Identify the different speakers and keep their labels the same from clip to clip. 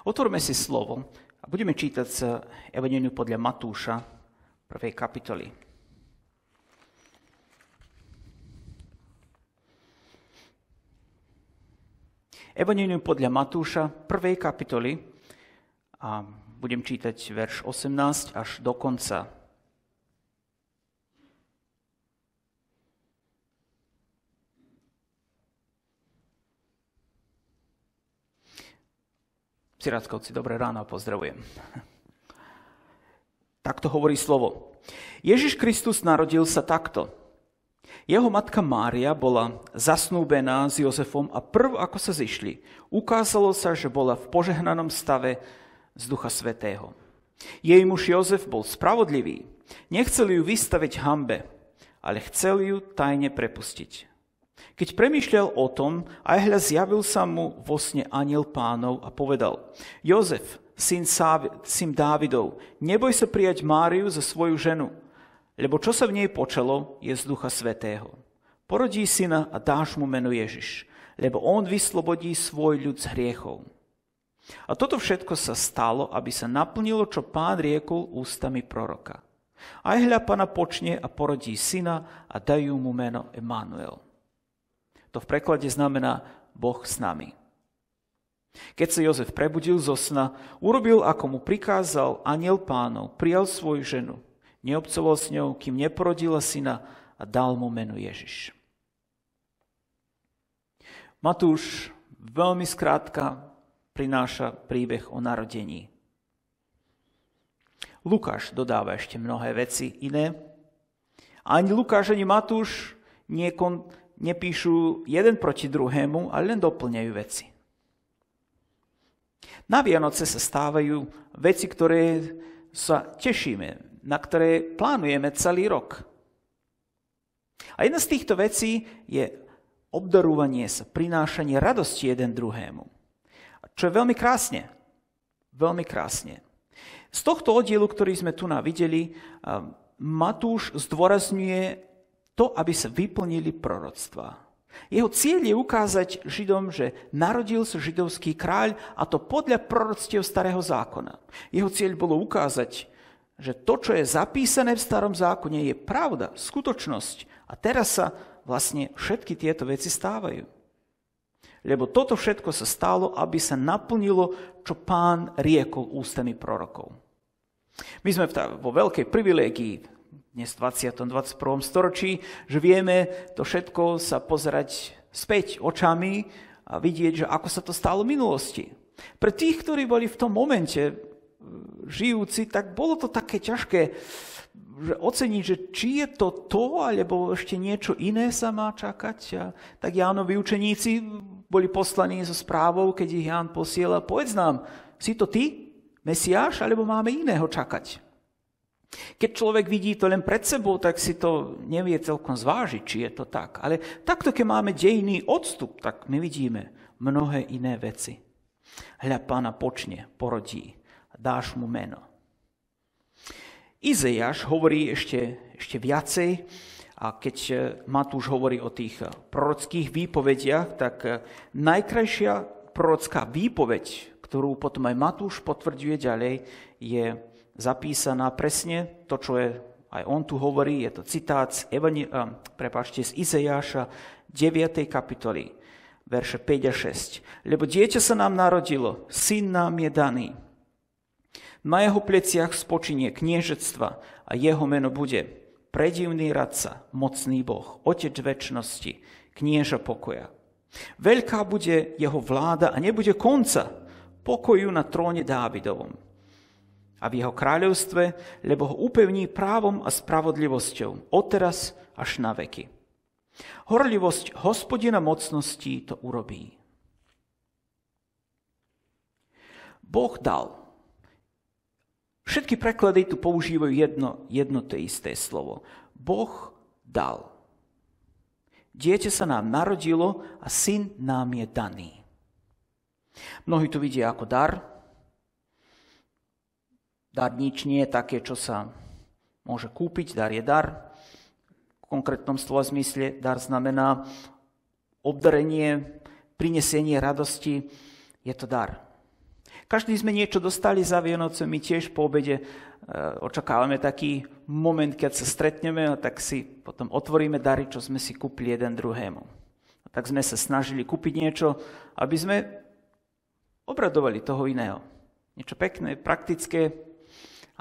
Speaker 1: Otvorme si slovo a budeme čítať z Evanjeliu podľa Matúša, 1. kapitoly. Evanjelium podľa Matúša, 1. kapitoly, a budem čítať verš 18 až do konca. Sirátkovci, dobré ráno a pozdravujem. Takto hovorí slovo. Ježiš Kristus narodil sa takto. Jeho matka Mária bola zasnúbená s Jozefom a prv, ako sa zišli, ukázalo sa, že bola v požehnanom stave z Ducha Svätého. Jej muž Jozef bol spravodlivý. Nechcel ju vystaviť hanbe, ale chcel ju tajne prepustiť. Keď premýšľal o tom, aj hľa zjavil sa mu vo sne anjel Pánov a povedal: Jozef, syn Dávidov, neboj sa prijať Máriu za svoju ženu, lebo čo sa v nej počalo, je z Ducha Svätého. Porodí syna a dáš mu meno Ježiš, lebo on vyslobodí svoj ľud z hriechov. A toto všetko sa stalo, aby sa naplnilo, čo Pán riekol ústami proroka. Aj hľa Pána počne a porodí syna a dajú mu meno Emanuel. To v preklade znamená Boh s nami. Keď sa Jozef prebudil zo sna, urobil, ako mu prikázal anjel Pánov, prijal svoju ženu, neobcoval s ňou, kým neporodila syna a dal mu meno Ježiš. Matúš veľmi skrátka prináša príbeh o narodení. Lukáš dodáva ešte mnohé veci iné. Ani Lukáš, ani Matúš nepíšu jeden proti druhému, ale len doplňajú veci. Na Vianoce sa stávajú veci, ktoré sa tešíme, na ktoré plánujeme celý rok. A jedna z týchto vecí je obdarovanie sa, prinášanie radosti jeden druhému. Čo je veľmi krásne. Veľmi krásne. Z tohto oddielu, ktorý sme tu videli, Matúš zdôrazňuje to, aby sa vyplnili proroctvá. Jeho cieľ je ukázať Židom, že narodil sa židovský kráľ, a to podľa proroctiev Starého zákona. Jeho cieľ bolo ukázať, že to, čo je zapísané v Starom zákone, je pravda, skutočnosť. A teraz sa vlastne všetky tieto veci stávajú. Lebo toto všetko sa stalo, aby sa naplnilo, čo Pán riekol ústami prorokov. My sme vo veľkej privilégii dnes v 20. 21. storočí, že vieme to všetko sa pozerať späť očami a vidieť, že ako sa to stalo v minulosti. Pre tých, ktorí boli v tom momente žijúci, tak bolo to také ťažké že oceniť, že či je to, alebo ešte niečo iné sa má čakať. A tak Jánovi učeníci boli poslaní so správou, keď ich Ján posiela: povedz nám, si to ty, Mesiáš, alebo máme iného čakať? Keď človek vidí to len pred sebou, tak si to nevie celkom zvážiť, či je to tak. Ale takto, keď máme dejný odstup, tak my vidíme mnohé iné veci. Hľa Pána počne, porodí a dáš mu meno. Izaiáš hovorí ešte viacej, a keď Matúš hovorí o tých prorockých výpovediach, tak najkrajšia prorocká výpoveď, ktorú potom aj Matúš potvrďuje ďalej, je zapísaná presne to, čo je, aj on tu hovorí, je to citát z Izaiáša 9. kapitoly, verše 5 a 6. Lebo dieťa sa nám narodilo, syn nám je daný. Na jeho pleciach spočinie kniežatstva a jeho meno bude predivný radca, mocný Boh, otec večnosti, knieža pokoja. Veľká bude jeho vláda a nebude konca pokoju na tróne Dávidovom a v jeho kráľovstve, lebo ho upevní právom a spravodlivosťou odteraz až na veky. Horlivosť Hospodina mocností to urobí. Boh dal. Všetky preklady tu používajú jedno to isté slovo. Boh dal. Dieťa sa nám narodilo a syn nám je daný. Mnohí to vidia ako dar. Dar nič nie je také, čo sa môže kúpiť. Dar je dar. V konkrétnom slova zmysle dar znamená obdarenie, prinesenie radosti. Je to dar. Každý sme niečo dostali za Vianoce, my tiež po obede očakávame taký moment, keď sa stretneme a tak si potom otvoríme dary, čo sme si kúpili jeden druhému. A tak sme sa snažili kúpiť niečo, aby sme obradovali toho iného. Niečo pekné, praktické,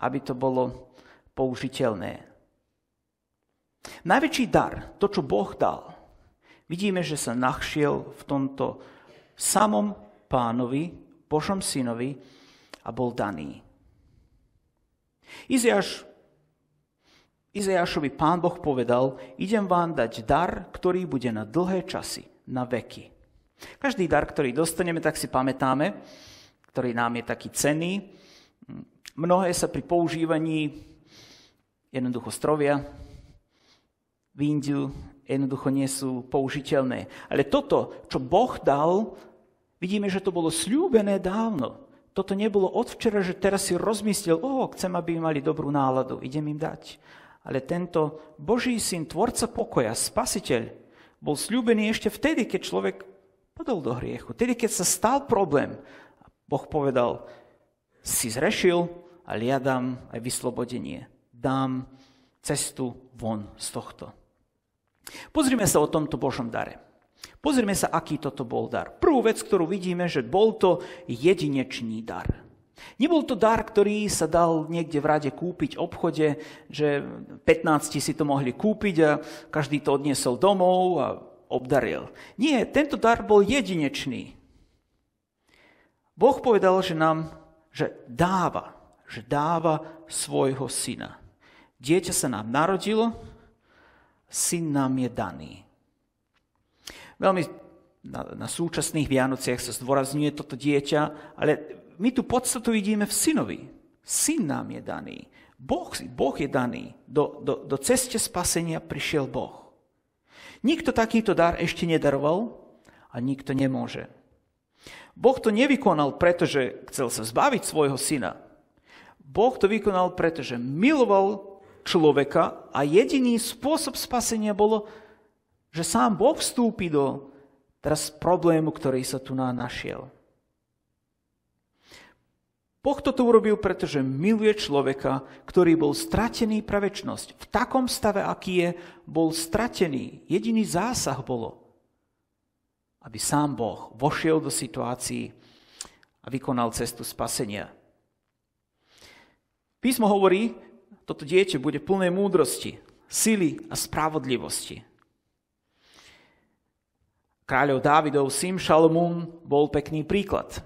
Speaker 1: aby to bolo použiteľné. Najväčší dar, to, čo Boh dal, vidíme, že sa našiel v tomto samom Pánovi, Božom synovi a bol daný. Izajášovi Pán Boh povedal, idem vám dať dar, ktorý bude na dlhé časy, na veky. Každý dar, ktorý dostaneme, tak si pamätáme, ktorý nám je taký cenný. Mnohé sa pri používaní jednoducho strovia, vyndiu, jednoducho nie sú použiteľné. Ale toto, čo Boh dal, vidíme, že to bolo sľúbené dávno. Toto nebolo od včera, že teraz si rozmyslel, chcem, aby mali dobrú náladu, idem im dať. Ale tento Boží syn, tvorca pokoja, spasiteľ, bol sľúbený ešte vtedy, keď človek padol do hriechu. Vtedy, keď sa stal problém. Boh povedal, si zrešil, ale ja dám aj vyslobodenie. Dám cestu von z tohto. Pozrime sa o tomto Božom dare. Pozrime sa, aký toto bol dar. Prvú vec, ktorú vidíme, že bol to jedinečný dar. Nebol to dar, ktorý sa dal niekde v rade kúpiť v obchode, že 15 si to mohli kúpiť a každý to odniesol domov a obdaril. Nie, tento dar bol jedinečný. Boh povedal, že dáva svojho syna. Dieťa sa nám narodilo, syn nám je daný. Veľmi na súčasných Vianociach sa zdôrazňuje toto dieťa, ale my tú podstatu vidíme v synovi. Syn nám je daný. Boh je daný. Do ceste spasenia prišiel Boh. Nikto takýto dar ešte nedaroval a nikto nemôže. Boh to nevykonal, pretože chcel sa zbaviť svojho syna. Boh to vykonal, pretože miloval človeka a jediný spôsob spasenia bolo, že sám Boh vstúpi do teraz problému, ktorý sa tu našiel. Boh toto urobil, pretože miluje človeka, ktorý bol stratený pre večnosť. V takom stave, aký je, bol stratený. Jediný zásah bolo, aby sám Boh vošiel do situácií a vykonal cestu spasenia. Písmo hovorí, toto dieťa bude plné múdrosti, sily a spravodlivosti. Kráľov Dávidov syn Šalamún bol pekný príklad.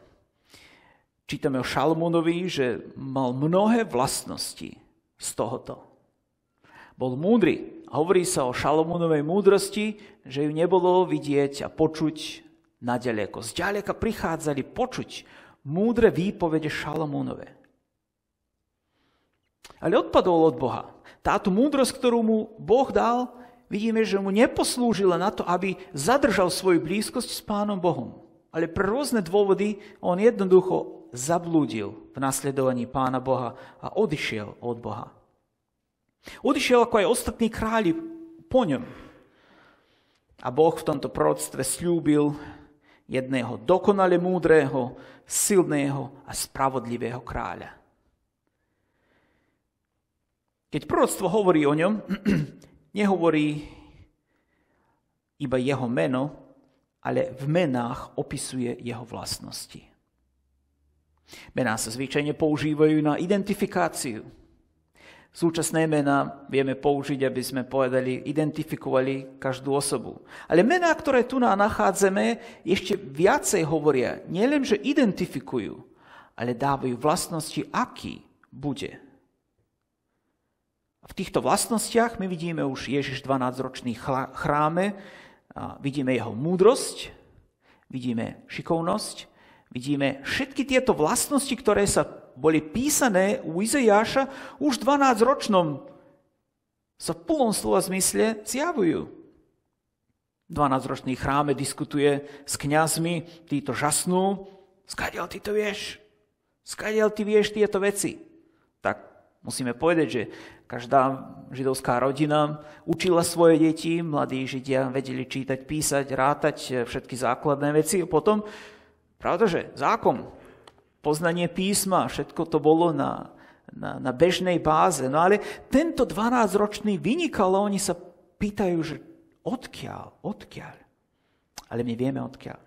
Speaker 1: Čítame o Šalamúnovi, že mal mnohé vlastnosti z tohoto. Bol múdry. A hovorí sa o Šalamúnovej múdrosti, že ju nebolo vidieť a počuť naďaleko. Zďaleka prichádzali počuť múdre výpovede Šalamúnove. Ale odpadol od Boha. Táto múdrosť, ktorú mu Boh dal, vidíme, že mu neposlúžila na to, aby zadržal svoju blízkosť s Pánom Bohom. Ale pre rôzne dôvody on jednoducho zablúdil v nasledovaní Pána Boha a odišiel od Boha. Odišiel ako aj ostatní králi po ňom. A Boh v tomto proroctve sľúbil jedného dokonale múdreho, silného a spravodlivého kráľa. Keď proroctvo hovorí o ňom, nehovorí iba jeho meno, ale v menách opisuje jeho vlastnosti. Mená sa zvyčajne používajú na identifikáciu. Súčasné mená vieme použiť, aby sme identifikovali každú osobu. Ale mená, ktoré tu nachádzame, ešte viacej hovoria. Nielen, že identifikujú, ale dávajú vlastnosti, aký bude. V týchto vlastnostiach my vidíme už Ježiš 12-ročný chráme, vidíme jeho múdrosť, vidíme šikovnosť, vidíme všetky tieto vlastnosti, ktoré sa boli písané u Izajáša, už 12-ročnom sa v plnom slova zmysle zjavujú. 12-ročný chráme diskutuje s kňazmi, títo žasnú, skadiaľ ty to vieš? Skadiaľ ty vieš tieto veci? Tak musíme povedať, že každá židovská rodina učila svoje deti, mladí Židia vedeli čítať, písať, rátať všetky základné veci. A potom, pravda, že zákon, poznanie písma, všetko to bolo na bežnej báze. No ale tento 12-ročný vynikal a oni sa pýtajú, že odkiaľ? Ale my vieme odkiaľ.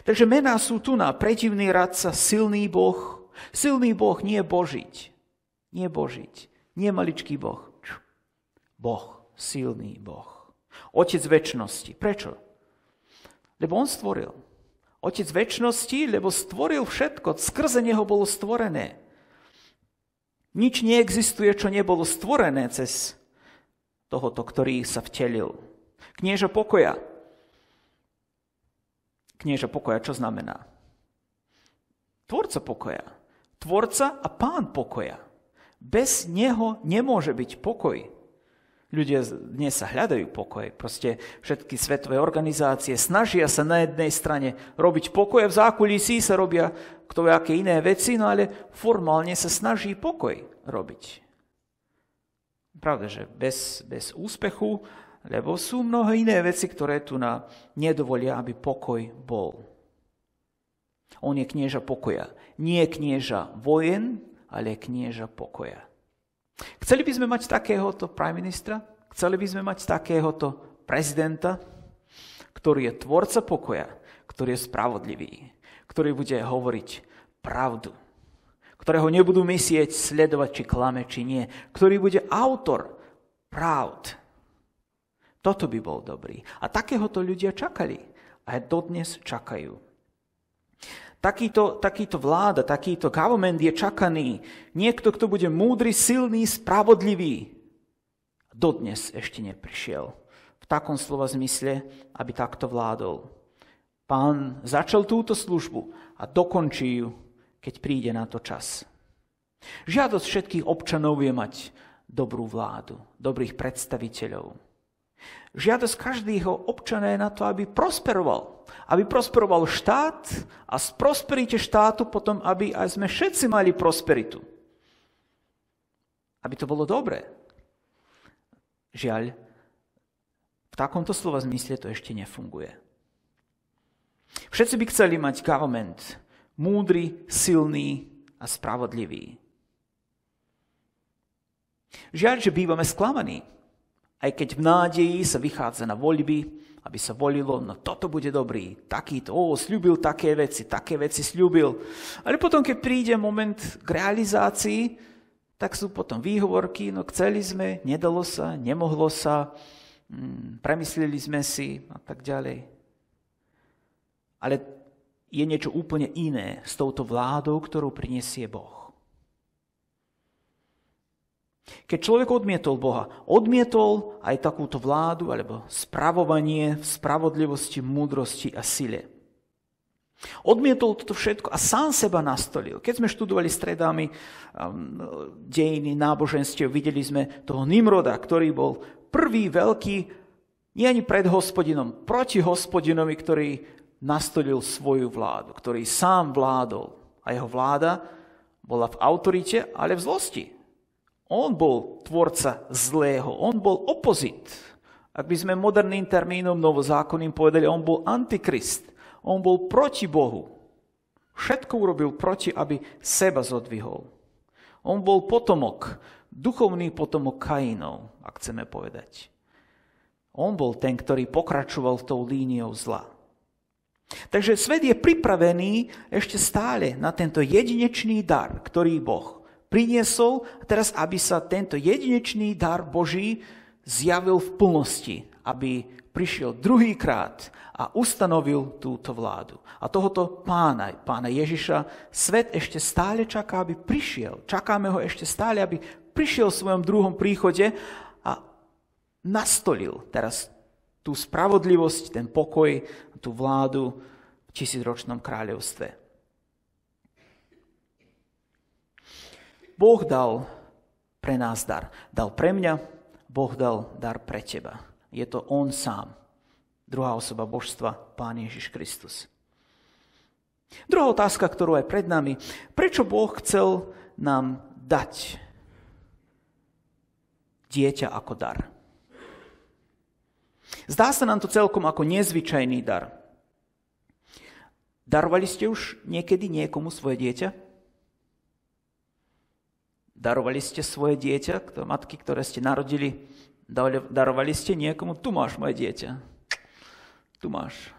Speaker 1: Takže mená sú tu na predivný radca, silný Boh. Silný Boh, nie božiť. Nie božiť. Nie maličký Boh. Boh, silný Boh. Otec večnosti. Prečo? Lebo on stvoril. Otec večnosti, lebo stvoril všetko. Skrze neho bolo stvorené. Nič neexistuje, čo nebolo stvorené cez tohoto, ktorý sa vtelil. Knieža pokoja. Knieža pokoja, čo znamená? Tvorca pokoja. Tvorca a pán pokoja. Bez neho nemôže byť pokoj. Ľudia dnes sa hľadajú pokoj. Proste všetky svetové organizácie snažia sa na jednej strane robiť pokoj a v zákulisí sa robia kto aké iné veci, no ale formálne sa snaží pokoj robiť. Pravda, že bez úspechu, lebo sú mnohé iné veci, ktoré tu nedovolia, aby pokoj bol. On je knieža pokoja. Nie knieža vojen, ale knieža pokoja. Chceli by sme mať takéhoto prime ministra? Chceli by sme mať takéhoto prezidenta, ktorý je tvorca pokoja, ktorý je spravodlivý, ktorý bude hovoriť pravdu, ktorého nebudú myslieť, sledovať, či klame, či nie, ktorý bude autor pravd. Toto by bol dobrý. A takéhoto ľudia čakali. A dodnes čakajú. Takýto vláda, takýto government je čakaný. Niekto, kto bude múdry, silný, spravodlivý. Dodnes ešte neprišiel. V takom slova zmysle, aby takto vládol. Pán začal túto službu a dokončí ju, keď príde na to čas. Žiadosť všetkých občanov je mať dobrú vládu, dobrých predstaviteľov. Žiadosť každého občana je na to, aby prosperoval. Aby prosperoval štát a z prosperite štátu potom, aby aj sme všetci mali prosperitu. Aby to bolo dobré. Žiaľ, v takomto slova zmysle to ešte nefunguje. Všetci by chceli mať government múdry, silný a spravodlivý. Žiaľ, že bývame sklamaní. Aj keď v nádeji sa vychádza na voľby, aby sa volilo, no toto bude dobrý, takýto, sľúbil také veci sľúbil. Ale potom, keď príde moment k realizácii, tak sú potom výhovorky, no chceli sme, nedalo sa, nemohlo sa, premysleli sme si a tak ďalej. Ale je niečo úplne iné s touto vládou, ktorú prinesie Boh. Keď človek odmietol Boha, odmietol aj takúto vládu alebo spravovanie v spravodlivosti, múdrosti a sile. Odmietol toto všetko a sám seba nastolil. Keď sme študovali stredami dejiny náboženstiev, videli sme toho Nimroda, ktorý bol prvý veľký, nie ani pred Hospodinom, proti Hospodinovi, ktorý nastolil svoju vládu, ktorý sám vládol. A jeho vláda bola v autorite, ale v zlosti. On bol tvorca zlého, on bol opozit. Ak by sme moderným termínom novozákonným povedali, on bol antikrist, on bol proti Bohu. Všetko urobil proti, aby seba zodvihol. On bol potomok, duchovný potomok Kainov, ak chceme povedať. On bol ten, ktorý pokračoval tou líniou zla. Takže svet je pripravený ešte stále na tento jedinečný dar, ktorý Boh priniesol, a teraz, aby sa tento jedinečný dar Boží zjavil v plnosti, aby prišiel druhýkrát a ustanovil túto vládu. A tohoto pána Ježiša, svet ešte stále čaká, aby prišiel. Čakáme ho ešte stále, aby prišiel v svojom druhom príchode a nastolil teraz tú spravodlivosť, ten pokoj, tú vládu v 1000-ročnom kráľovstve. Boh dal pre nás dar. Dal pre mňa, Boh dal dar pre teba. Je to on sám. Druhá osoba božstva, Pán Ježiš Kristus. Druhá otázka, ktorú aj pred nami. Prečo Boh chcel nám dať dieťa ako dar? Zdá sa nám to celkom ako nezvyčajný dar. Darovali ste už niekedy niekomu svoje dieťa? Darovali ste svoje dieťa, matky, ktoré ste narodili, darovali ste niekomu? Tu máš moje dieťa. Tu máš.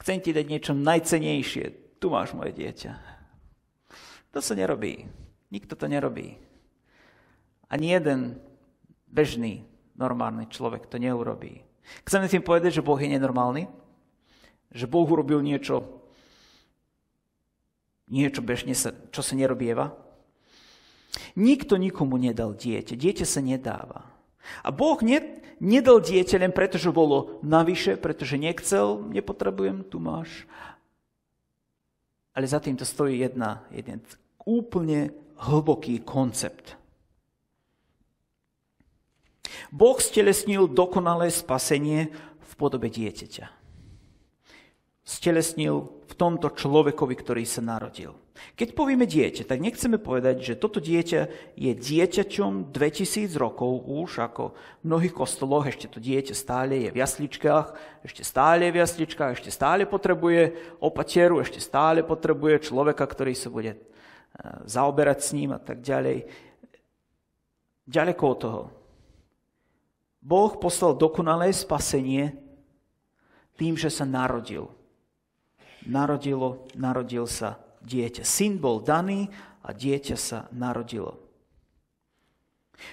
Speaker 1: Chcem ti dať niečo najcennejšie. Tu máš moje dieťa. To sa nerobí. Nikto to nerobí. Ani jeden bežný, normálny človek to neurobí. Chceme tým povedať, že Boh je nenormálny? Že Boh urobil niečo bežne, čo sa nerobieva? Nikto nikomu nedal dieťa. Dieťa sa nedáva. A Boh nedal dieťa len preto, že bolo navyše, pretože nechcel, nepotrebujem, tu máš. Ale za týmto stojí jeden úplne hlboký koncept. Boh stelesnil dokonalé spasenie v podobe dieťaťa. Stelesnil v tomto človekovi, ktorý sa narodil. Keď povieme dieťa, tak nechceme povedať, že toto dieťa je dieťaťom 2000 rokov už, ako v mnohých kostoloch ešte to dieťa stále je v jasličkách, ešte stále potrebuje opatieru, ešte stále potrebuje človeka, ktorý sa bude zaoberať s ním a tak ďalej. Ďaleko od toho. Boh poslal dokonalé spasenie tým, že sa narodil. Narodil sa dieťa. Syn bol daný a dieťa sa narodilo.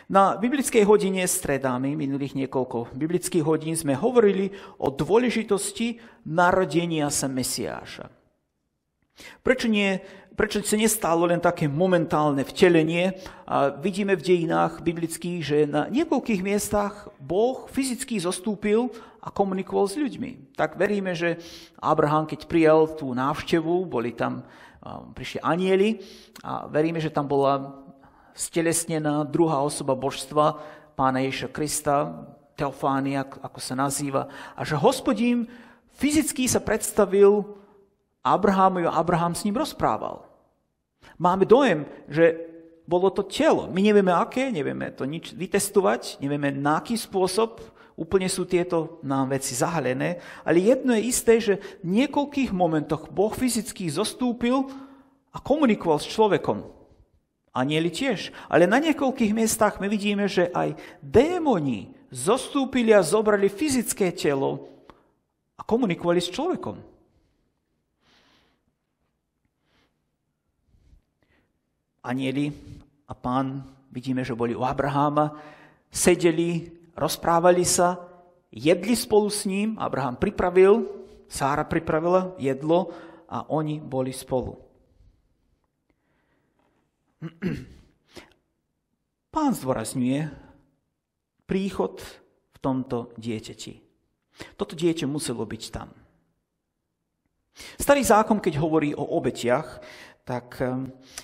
Speaker 1: Na biblickej hodine stredámi, minulých niekoľko biblických hodín, sme hovorili o dôležitosti narodenia sa Mesiáša. Prečo sa nestalo len také momentálne vtelenie? A vidíme v dejinách biblických, že na niekoľkých miestach Boh fyzicky zostúpil a komunikoval s ľuďmi. Tak veríme, že Abraham, keď prijal tú návštevu, prišli anjeli a veríme, že tam bola stelesnená druhá osoba božstva, Pána Ježiša Krista, Teofánia, ako sa nazýva, a že Hospodin fyzicky sa predstavil Abrahamu a Abraham s ním rozprával. Máme dojem, že bolo to telo. My nevieme aké, nevieme to nič vytestovať, nevieme na aký spôsob, úplne sú tieto nám veci zahalené, ale jedno je isté, že v niekoľkých momentoch Boh fyzicky zostúpil a komunikoval s človekom. Anjeli tiež. Ale na niekoľkých miestach my vidíme, že aj démoni zostúpili a zobrali fyzické telo a komunikovali s človekom. Anjeli a Pán, vidíme, že boli u Abraháma, sedeli, rozprávali sa, jedli spolu s ním, Abraham pripravil, Sára pripravila jedlo a oni boli spolu. Pán zdôrazňuje príchod v tomto dieťati. Toto dieťa muselo byť tam. Starý zákon, keď hovorí o obetiach, tak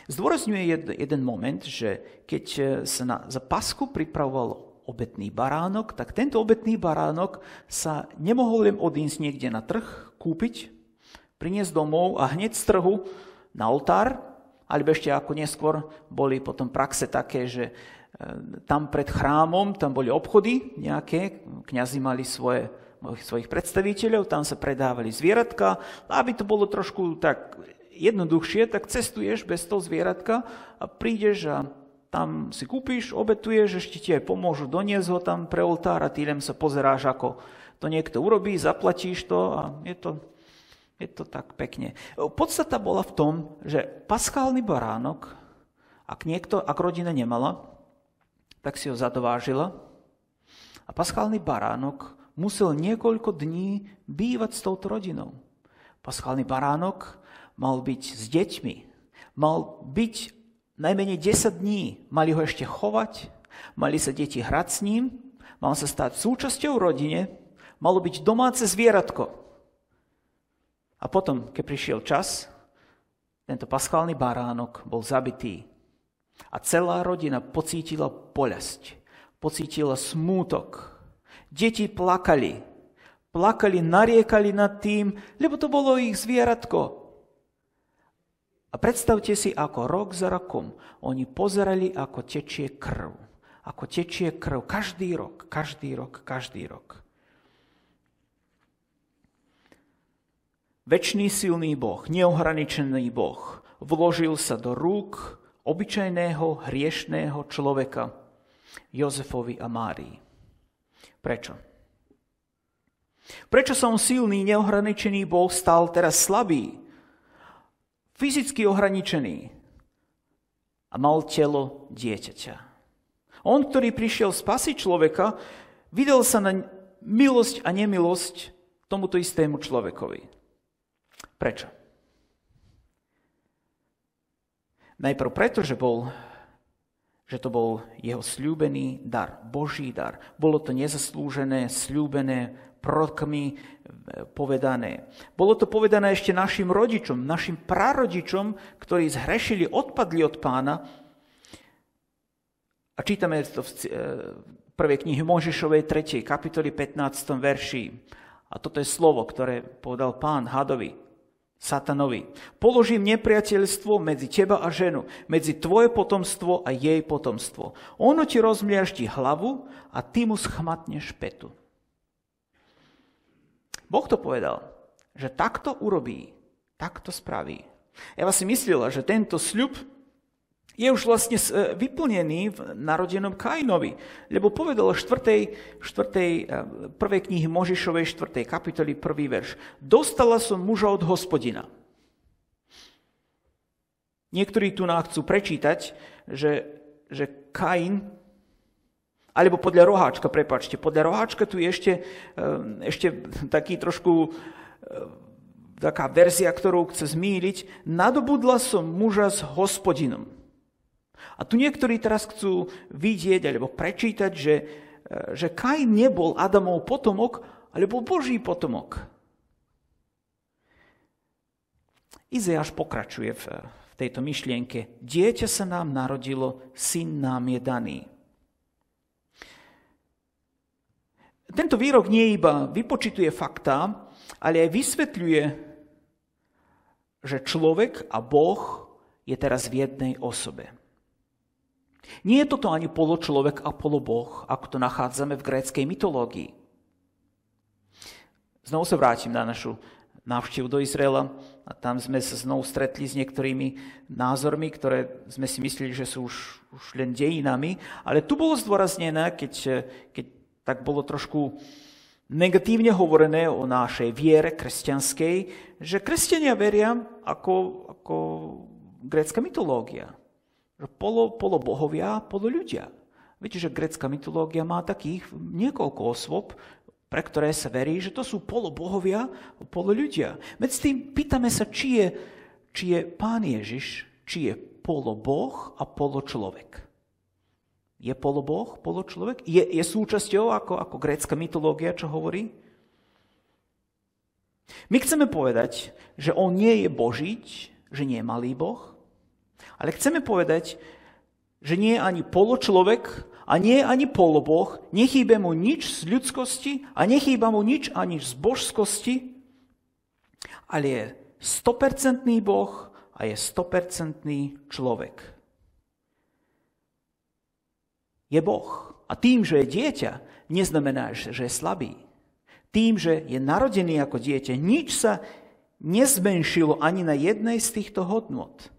Speaker 1: zdôrazňuje jeden moment, že keď sa za Paschu pripravoval obetný baránok, tak tento obetný baránok sa nemohol len odísť niekde na trh, kúpiť, priniesť domov a hneď z trhu na oltár, alebo ešte ako neskôr boli potom praxe také, že tam pred chrámom, tam boli obchody nejaké, kňazi mali svojich predstaviteľov, tam sa predávali zvieratka, aby to bolo trošku tak jednoduchšie, tak cestuješ bez toho zvieratka a prídeš a tam si kúpiš, obetuješ, ešte ti aj pomôžu doniesť ho tam pre oltár a ty len sa pozeráš, ako to niekto urobí, zaplatíš to a je to tak pekne. Podstata bola v tom, že paschálny baránok, ak rodina nemala, tak si ho zadovážila a paschálny baránok musel niekoľko dní bývať s touto rodinou. Paschálny baránok mal byť s deťmi, mal byť najmenej 10 dní, mali ho ešte chovať, mali sa deti hrať s ním, mal sa stať súčasťou rodine, malo byť domáce zvieratko. A potom, keď prišiel čas, tento paschálny baránok bol zabitý a celá rodina pocítila boľasť, pocítila smútok. Deti plakali, nariekali nad tým, lebo to bolo ich zvieratko. A predstavte si, ako rok za rokom oni pozerali, ako tečie krv. Ako tečie krv každý rok. Večný silný Boh, neohraničený Boh, vložil sa do rúk obyčajného hriešného človeka, Jozefovi a Márii. Prečo? Prečo sa on silný, neohraničený Boh stal teraz slabý, fyzicky ohraničený a mal telo dieťaťa? On, ktorý prišiel spasiť človeka, videl sa na milosť a nemilosť tomuto istému človekovi. Prečo? Najprv preto, že to bol jeho sľúbený dar, Boží dar. Bolo to nezaslúžené, sľúbené, prorokmi povedané. Bolo to povedané ešte našim rodičom, našim prarodičom, ktorí zhrešili, odpadli od Pána. A čítame to v prvej knihe Mojžišovej 3. kapitoli 15. verši. A toto je slovo, ktoré povedal Pán hadovi, Satanovi. Položím nepriateľstvo medzi teba a ženu, medzi tvoje potomstvo a jej potomstvo. Ono ti rozmliaždí hlavu a ty mu schmatneš petu. Boh to povedal, že takto urobí, takto spraví. Eva si myslela, že tento sľub je už vlastne vyplnený v narodenom Kainovi, lebo povedal v 1. knihy Mojžišovej 4. kapitoli 1. verš. Dostala som muža od Hospodina. Niektorí tu nám chcú prečítať, že Kain, alebo podľa roháčka tu je ešte taký trošku taká verzia, ktorú chce zmýliť. Nadobudla som muža s Hospodinom. A tu niektorí teraz chcú vidieť alebo prečítať, že Kain nebol Adamov potomok, ale bol Boží potomok. Izajáš pokračuje v tejto myšlienke. Dieťa sa nám narodilo, syn nám je daný. Tento výrok nie iba vypočituje faktá, ale aj vysvetľuje, že človek a Boh je teraz v jednej osobe. Nie je toto ani poločlovek a poloboh, ako to nachádzame v gréckej mytológii. Znovu sa vrátim na našu návštevu do Izraela a tam sme sa znovu stretli s niektorými názormi, ktoré sme si mysleli, že sú už len dejinami, ale tu bolo zdôraznené, keď tak bolo trošku negatívne hovorené o našej viere kresťanskej, že kresťania veria ako grécka mytológia. Polo bohovia, polo ľudia. Viete, že grécka mytológia má takých niekoľko osôb, pre ktoré sa verí, že to sú polo bohovia, polo ľudia. Medzi tým pýtame sa, či je Pán Ježiš, či je polo boh a polo človek. Je polo boh, polo človek? Je súčasťou ako grécka mytológia, čo hovorí? My chceme povedať, že on nie je Božiť, že nie je malý Boh, ale chceme povedať, že nie je ani poločlovek a nie je ani poloboh, nechýba mu nič z ľudskosti a nechýba mu nič ani z božskosti, ale je 100% Boh a je 100% človek. Je Boh. A tým, že je dieťa, neznamená, že je slabý. Tým, že je narodený ako dieťa, nič sa nezmenšilo ani na jednej z týchto hodnot.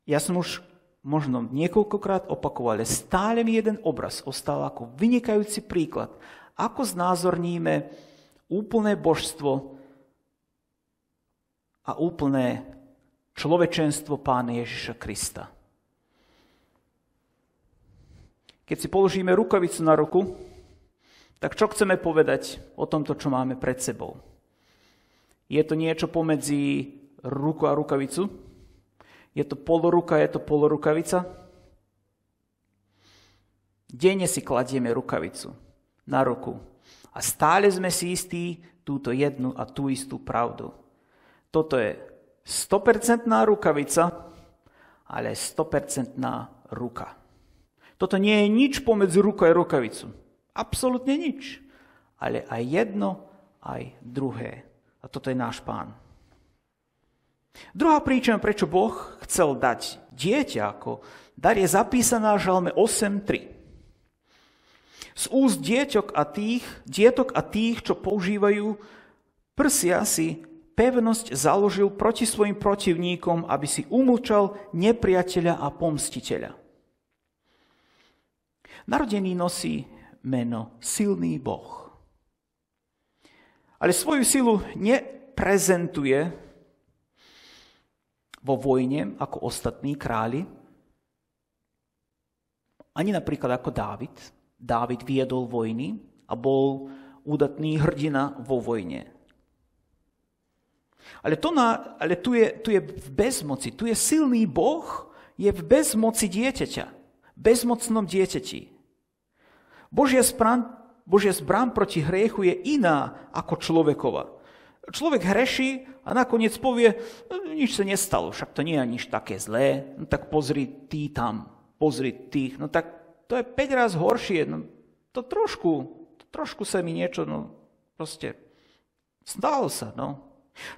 Speaker 1: Ja som už možno niekoľkokrát opakoval, ale stále mi jeden obraz ostal ako vynikajúci príklad, ako znázorníme úplné božstvo a úplné človečenstvo Pána Ježiša Krista. Keď si položíme rukavicu na ruku, tak čo chceme povedať o tomto, čo máme pred sebou? Je to niečo pomedzi ruku a rukavicu? Je to poloruka, je to polorukavica? Denne si kladieme rukavicu na ruku a stále sme si istí túto jednu a tú istú pravdu. Toto je 100% rukavica, ale 100% ruka. Toto nie je nič pomedzi ruku a rukavicu. Absolútne nič. Ale aj jedno, aj druhé. A toto je náš Pán. Druhá príčina, prečo Boh chcel dať dieťa ako dar, je zapísaná v Žalme 8.3. Z úst dietok a tých, čo používajú Prsia si pevnosť založil proti svojim protivníkom, aby si umlčal nepriateľa a pomstiteľa. Narodený nosí meno Silný Boh. Ale svoju silu neprezentuje vo vojne ako ostatní králi, ani napríklad ako Dávid. Dávid viedol vojny a bol údatný hrdina vo vojne. Ale tu je v bezmoci, tu je silný Boh, je v bezmoci dieťaťa, bezmocnom dieťati. Božia zbraň proti hriechu je iná ako človekova. Človek hreší a nakoniec povie, nič sa nestalo, však to nie je nič také zlé, no tak pozri tí tam, pozri tých, no tak to je 5 raz horšie, no to trošku sa mi niečo, no proste stalo sa, no.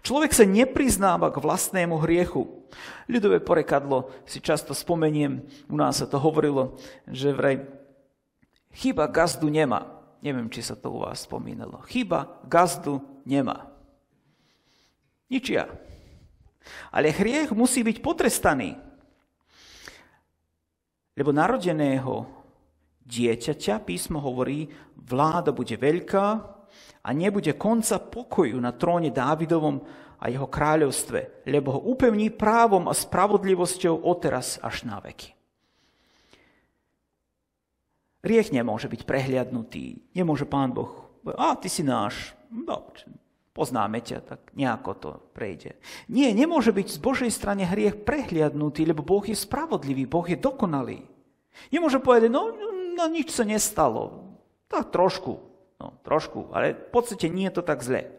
Speaker 1: Človek sa nepriznáva k vlastnému hriechu. Ľudové porekadlo si často spomeniem, u nás sa to hovorilo, že vraj chyba gazdu nemá. Neviem, či sa to u vás spomínalo. Chyba gazdu nemá. Ničia. Ale hriech musí byť potrestaný. Lebo narodeného dieťaťa, písmo hovorí, vláda bude veľká a nebude konca pokoju na tróne Dávidovom a jeho kráľovstve, lebo ho upevní právom a spravodlivosťou odteraz až na veky. Hriech nemôže byť prehliadnutý. Nemôže Pán Boh, ty si náš, poznáme ťa, tak nejako to prejde. Nie, nemôže byť z Božej strane hriech prehliadnutý, lebo Boh je spravodlivý, Boh je dokonalý. Nemôže povedať, no nič sa nestalo. Tak trošku, ale v podstate nie je to tak zle.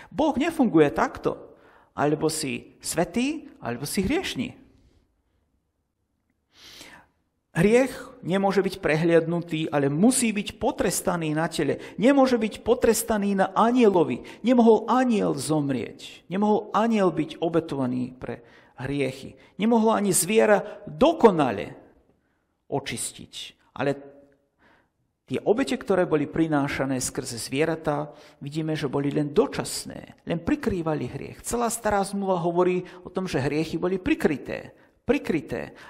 Speaker 1: Boh nefunguje takto. Alebo si svätý, alebo si hriešný. Hriech nemôže byť prehliadnutý, ale musí byť potrestaný na tele. Nemôže byť potrestaný na anjelovi. Nemohol anjel zomrieť. Nemohol anjel byť obetovaný pre hriechy. Nemohlo ani zviera dokonale očistiť. Ale tie obete, ktoré boli prinášané skrze zvieratá, vidíme, že boli len dočasné. Len prikrývali hriech. Celá stará zmluva hovorí o tom, že hriechy boli prikryté.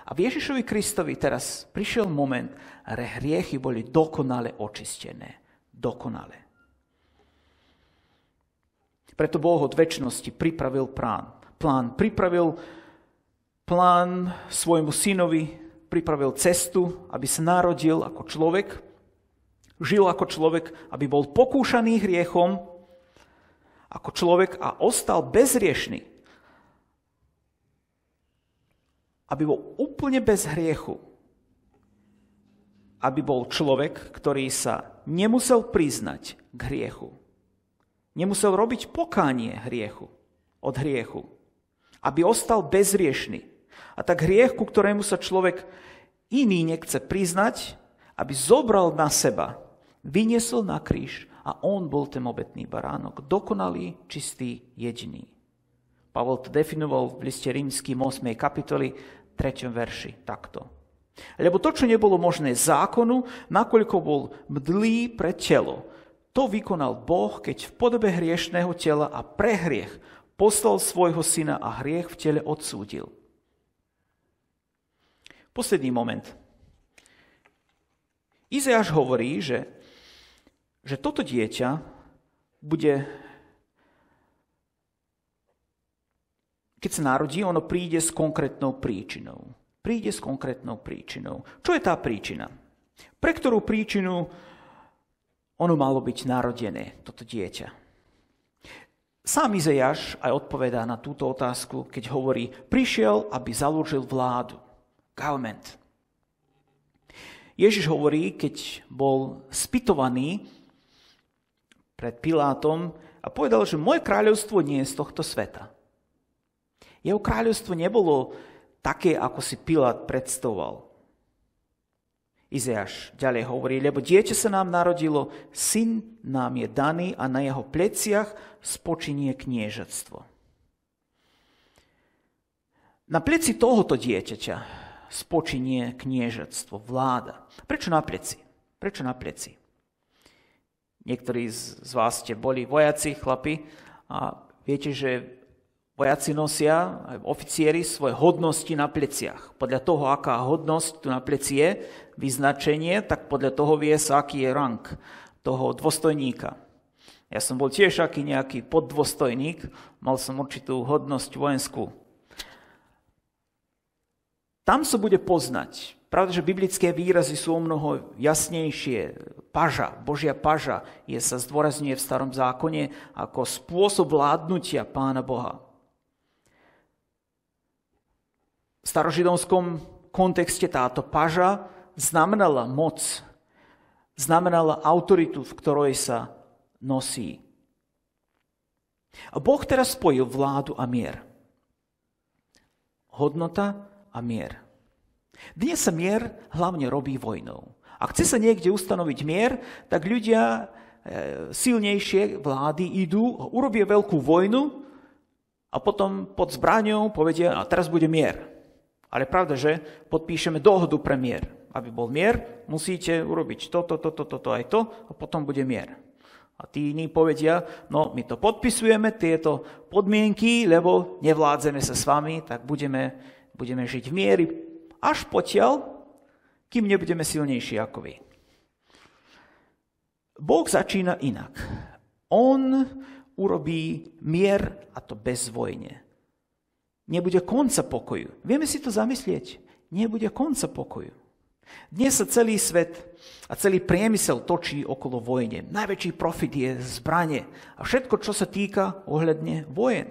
Speaker 1: A v Ježišovi Kristovi teraz prišiel moment, že hriechy boli dokonale očistené. Dokonale. Preto Boh od večnosti pripravil pripravil plán svojmu synovi, pripravil cestu, aby sa narodil ako človek, žil ako človek, aby bol pokúšaný hriechom ako človek a ostal bezhriešný. Aby bol úplne bez hriechu. Aby bol človek, ktorý sa nemusel priznať k hriechu. Nemusel robiť pokánie od hriechu. Aby ostal bezhriešný. A tak hriech, ku ktorému sa človek iný nechce priznať, aby zobral na seba, vyniesol na kríž a on bol ten obetný baránok. Dokonalý, čistý, jediný. Pavol to definoval v liste Rímskym 8. kapitoli 3. verši takto. Lebo to, čo nebolo možné zákonu, nakoľko bol mdlý pre telo, to vykonal Boh, keď v podobe hriešného tela a pre hriech poslal svojho syna a hriech v tele odsúdil. Posledný moment. Izajáš hovorí, že toto dieťa bude, keď sa narodí, ono príde s konkrétnou príčinou. Čo je tá príčina? Pre ktorú príčinu ono malo byť narodené, toto dieťa? Sám Izajáš aj odpovedá na túto otázku, keď hovorí, prišiel, aby založil vládu. Government. Ježiš hovorí, keď bol spytovaný pred Pilátom a povedal, že moje kráľovstvo nie je z tohto sveta. Jeho kráľovstvo nebolo také, ako si Pilát predstavoval. Izajáš ďalej hovorí, lebo dieťa sa nám narodilo, syn nám je daný a na jeho pleciach spočinie kniežatstvo. Na pleci tohoto dieťaťa spočinie kniežatstvo, vláda. Prečo na pleci? Niektorí z vás ste boli vojaci, chlapi, a viete, že vojaci nosia, aj oficieri, svoje hodnosti na pleciach. Podľa toho, aká hodnosť tu na pleci je, vyznačenie, tak podľa toho vie sa, aký je rang toho dôstojníka. Ja som bol tiež aký nejaký poddôstojník, mal som určitú hodnosť vojenskú. Tam sa bude poznať. Pravda, že biblické výrazy sú o mnoho jasnejšie. Paža, Božia paža sa zdôrazňuje v Starom zákone ako spôsob vládnutia Pána Boha. V starožidovskom kontexte táto paža znamenala moc, znamenala autoritu, v ktorej sa nosí. A Boh teraz spojil vládu a mier. Hodnota a mier. Dnes sa mier hlavne robí vojnou. Ak chce sa niekde ustanoviť mier, tak ľudia silnejšie vlády idú, urobia veľkú vojnu a potom pod zbraňou povedia, a teraz bude mier. Ale pravda, že podpíšeme dohodu pre mier. Aby bol mier, musíte urobiť toto, aj to a potom bude mier. A tí iní povedia, no my to podpisujeme, tieto podmienky, lebo nevládzeme sa s vami, tak budeme žiť v mieri až potiaľ, kým nebudeme silnejší ako vy. Boh začína inak. On urobí mier, a to bez vojne. Nebude konca pokoju. Vieme si to zamyslieť? Nebude konca pokoju. Dnes sa celý svet a celý priemysel točí okolo vojne. Najväčší profit je zbrane a všetko, čo sa týka ohľadne vojen.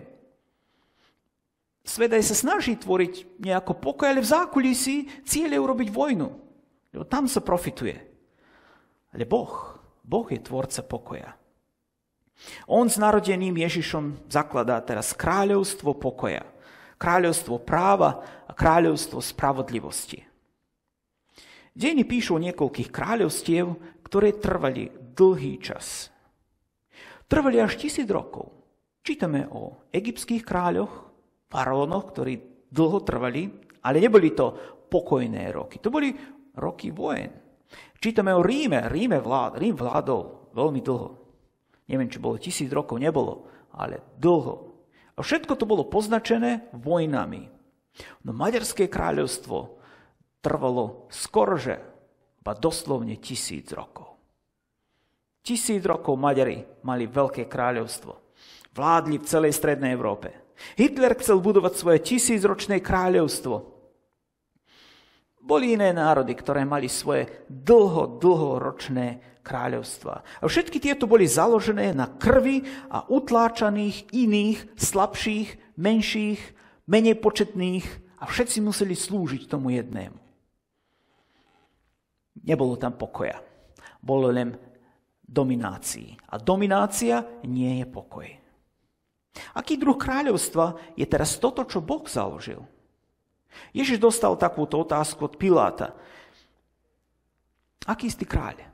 Speaker 1: Svet aj sa snaží tvoriť nejako pokoj, ale v zákulisí cieľ je urobiť vojnu. Lebo tam sa profituje. Ale Boh je tvorca pokoja. On s narodeným Ježišom zakladá teraz kráľovstvo pokoja. Kráľovstvo práva a kráľovstvo spravodlivosti. Dejiny píšu o niekoľkých kráľovstiev, ktoré trvali dlhý čas. Trvali až 1000 rokov. Čítame o egyptských kráľoch, faraónoch, ktorí dlho trvali, ale neboli to pokojné roky. To boli roky vojen. Čítame o Ríme. Rím vládol veľmi dlho. Neviem, či bolo 1000 rokov, nebolo, ale dlho. A všetko to bolo poznačené vojnami. No Maďarské kráľovstvo trvalo skorože, doslovne 1000 rokov. 1000 rokov Maďari mali veľké kráľovstvo. Vládli v celej strednej Európe. Hitler chcel budovať svoje 1000-ročné kráľovstvo. Boli iné národy, ktoré mali svoje dlhoročné kráľovstva. A všetky tieto boli založené na krvi a utláčaných iných, slabších, menších, menej početných a všetci museli slúžiť tomu jednému. Nebolo tam pokoja. Bolo len dominácii. A dominácia nie je pokoj. Aký druh kráľovstva je teraz toto, čo Boh založil? Ježiš dostal takúto otázku od Piláta. Aký si ty kráľ?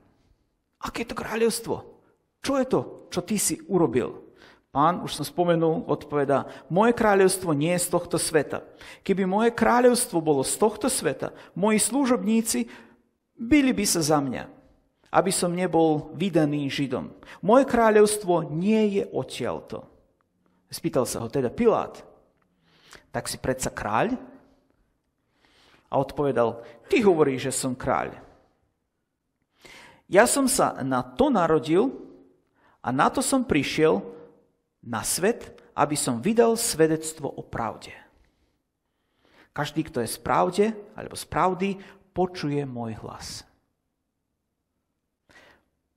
Speaker 1: Aké je to kráľovstvo? Čo je to, čo ty si urobil? Pán, už som spomenul, odpovedá, moje kráľovstvo nie je z tohto sveta. Keby moje kráľovstvo bolo z tohto sveta, moji služobníci bili by sa za mňa, aby som nebol vydaný Židom. Moje kráľovstvo nie je odtiaľto. Spýtal sa ho teda Pilát, tak si predsa kráľ? A odpovedal, ty hovoríš, že som kráľ. Ja som sa na to narodil a na to som prišiel na svet, aby som vydal svedectvo o pravde. Každý, kto je z pravde, alebo z pravdy, počuje môj hlas.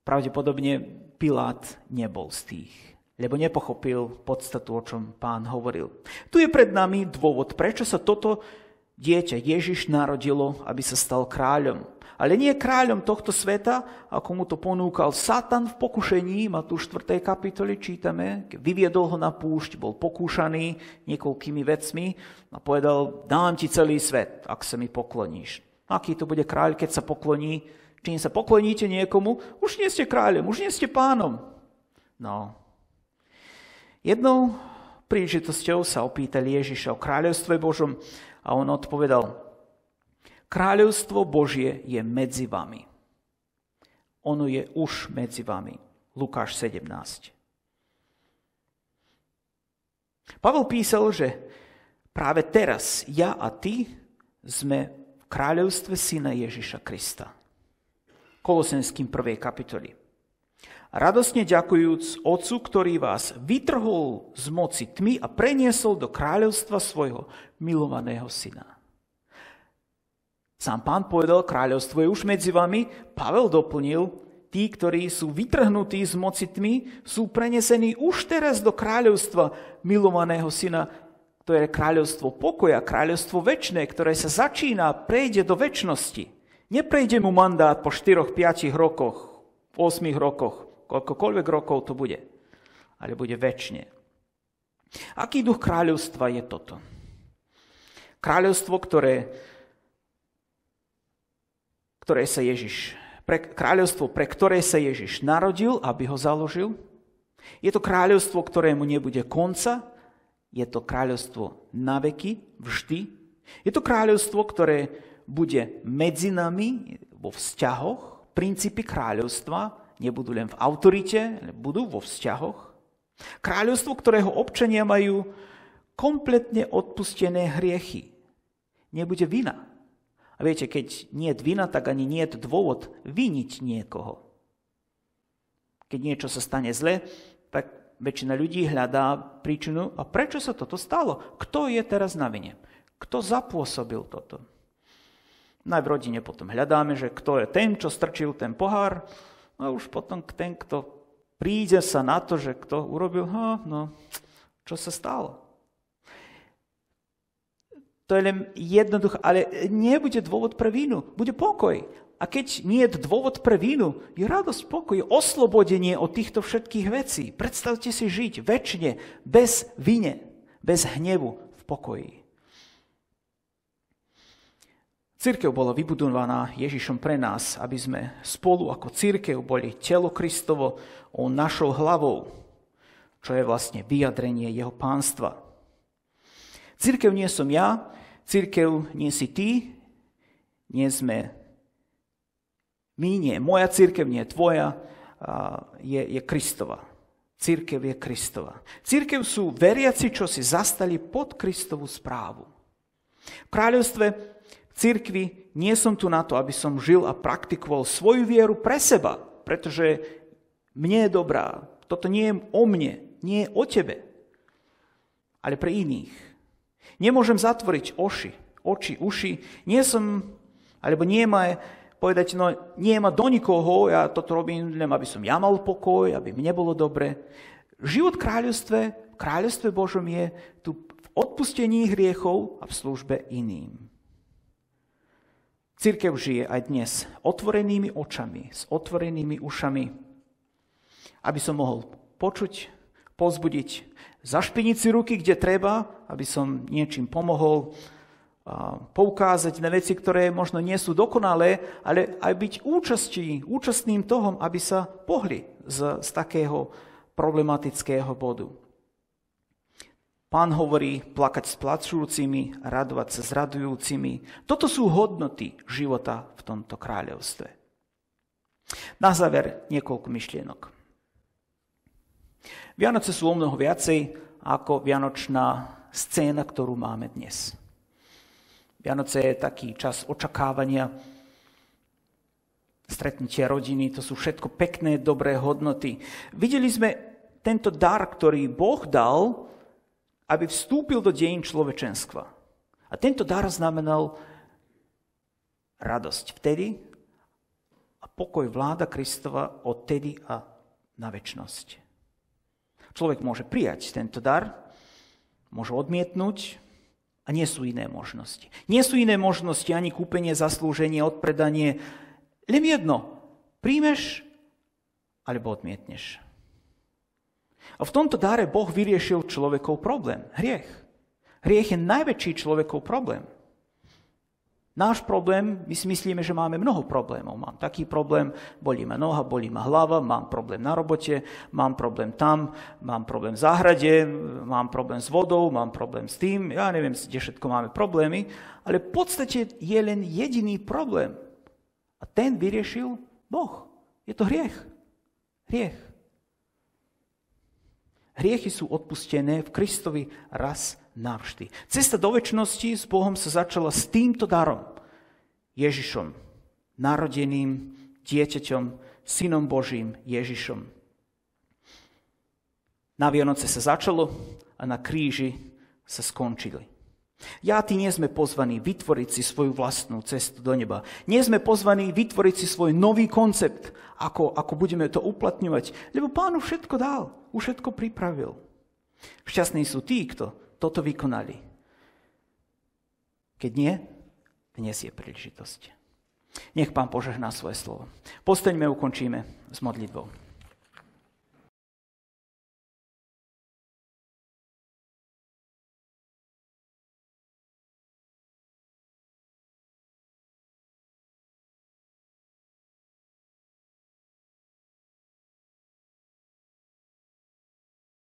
Speaker 1: Pravdepodobne Pilát nebol z tých, lebo nepochopil podstatu, o čom Pán hovoril. Tu je pred nami dôvod, prečo sa toto dieťa Ježiš narodilo, aby sa stal kráľom. Ale nie kráľom tohto sveta, ako mu to ponúkal Satan v pokušení. Matúš 4. kapitoli čítame, keď vyviedol ho na púšť, bol pokúšaný niekoľkými vecmi a povedal, dám ti celý svet, ak sa mi pokloníš. Aký to bude kráľ, keď sa pokloní? Čím sa pokloníte niekomu? Už nie ste kráľom, už nie ste pánom. No. Jednou príležitosťou sa opýtali Ježiša o kráľovstve Božom a on odpovedal, kráľovstvo Božie je medzi vami. Ono je už medzi vami. Lukáš 17. Pavel písal, že práve teraz ja a ty sme v kráľovstve Syna Ježiša Krista. Kolosenským 1. kapitoli. Radosne ďakujúc Otcu, ktorý vás vytrhol z moci tmy a preniesol do kráľovstva svojho milovaného Syna. Sám Pán povedal, kráľovstvo je už medzi vami. Pavel doplnil, tí, ktorí sú vytrhnutí z moci tmy, sú prenesení už teraz do kráľovstva milovaného Syna, ktoré je kráľovstvo pokoja, kráľovstvo večné, ktoré sa začína, prejde do večnosti. Neprejde mu mandát po 4-5 rokoch, 8 rokoch, koľkokoľvek rokov to bude, ale bude večne. Aký duch kráľovstva je toto? Kráľovstvo, kráľovstvo, pre ktoré sa Ježiš narodil, aby ho založil. Je to kráľovstvo, ktorému nebude konca. Je to kráľovstvo na veky, vždy. Je to kráľovstvo, ktoré bude medzi nami vo vzťahoch. Princípy kráľovstva nebudú len v autorite, ale budú vo vzťahoch. Kráľovstvo, ktorého občania majú kompletne odpustené hriechy. Nebude vina. A viete, keď nie je vina, tak ani nie je dôvod viniť niekoho. Keď niečo sa stane zle, tak väčšina ľudí hľadá príčinu, a prečo sa toto stalo? Kto je teraz na vine? Kto zapôsobil toto? No aj v rodine potom hľadáme, že kto je ten, čo strčil ten pohár, a už potom ten, kto príde sa na to, že kto urobil, čo sa stalo? To je len jednoducho, ale nebude dôvod pre vínu, bude pokoj. A keď nie je dôvod pre vínu, je radosť, pokoj, oslobodenie od týchto všetkých vecí. Predstavte si žiť večne, bez vine, bez hnevu, v pokoji. Cirkev bola vybudovaná Ježišom pre nás, aby sme spolu ako cirkev boli telo Kristovo, on našou hlavou, čo je vlastne vyjadrenie jeho pánstva. Cirkev nie som ja, cirkev nie si ty, nie sme my, nie moja cirkev, nie tvoja, je Kristova. Cirkev je Kristova. Cirkev sú veriaci, čo si zastali pod Kristovú správu. V kráľovstve cirkvi nie som tu na to, aby som žil a praktikoval svoju vieru pre seba, pretože mne je dobrá. Toto nie je o mne, nie je o tebe, ale pre iných. Nemôžem zatvoriť oči, uši. Nie ma do nikoho, ja toto robím len, aby som ja mal pokoj, aby mne bolo dobre. Život v kráľovstve Božom je tu v odpustení hriechov a v službe iným. Cirkev žije aj dnes otvorenými očami, s otvorenými ušami, aby som mohol počuť, povzbudiť, zašpiniť si ruky, kde treba, aby som niečím pomohol, poukázať na veci, ktoré možno nie sú dokonalé, ale aj byť účastným toho, aby sa pohli z takého problematického bodu. Pán hovorí plakať s plačujúcimi, radovať sa s radujúcimi. Toto sú hodnoty života v tomto kráľovstve. Na záver niekoľko myšlienok. Vianoce sú o mnoho viacej ako vianočná scéna, ktorú máme dnes. Vianoce je taký čas očakávania, stretnutia rodiny, to sú všetko pekné, dobré hodnoty. Videli sme tento dar, ktorý Boh dal, aby vstúpil do dejín človečenstva. A tento dar znamenal radosť vtedy a pokoj vláda Kristova odtedy a na večnosť. Človek môže prijať tento dar, môže odmietnúť a nie sú iné možnosti. Nie sú iné možnosti ani kúpenie, zaslúženie, odpredanie. Len jedno. Príjmeš alebo odmietneš. A v tomto dare Boh vyriešil človekov problém. Hriech. Hriech je najväčší človekov problém. Náš problém, my si myslíme, že máme mnoho problémov. Mám taký problém, bolí ma noha, bolí ma hlava, mám problém na robote, mám problém tam, mám problém v záhrade, mám problém s vodou, mám problém s tým, ja neviem, kde všetko máme problémy, ale v podstate je len jediný problém. A ten vyriešil Boh. Je to hriech. Hriech. Hriechy sú odpustené v Kristovi raz navždy. Cesta do večnosti s Bohom sa začala s týmto darom. Ježišom, narodeným dieťaťom, synom Božím Ježišom. Na Vianoce sa začalo a na kríži sa skončili. Ja a ty nie sme pozvaní vytvoriť si svoju vlastnú cestu do neba. Nie sme pozvaní vytvoriť si svoj nový koncept, ako budeme to uplatňovať. Lebo Pán už všetko dal, už všetko pripravil. Šťastní sú tí, kto toto vykonali. Keď nie, dnes je príležitosť. Nech Pán požehná svoje slovo. Postaňme, ukončíme s modlitbou.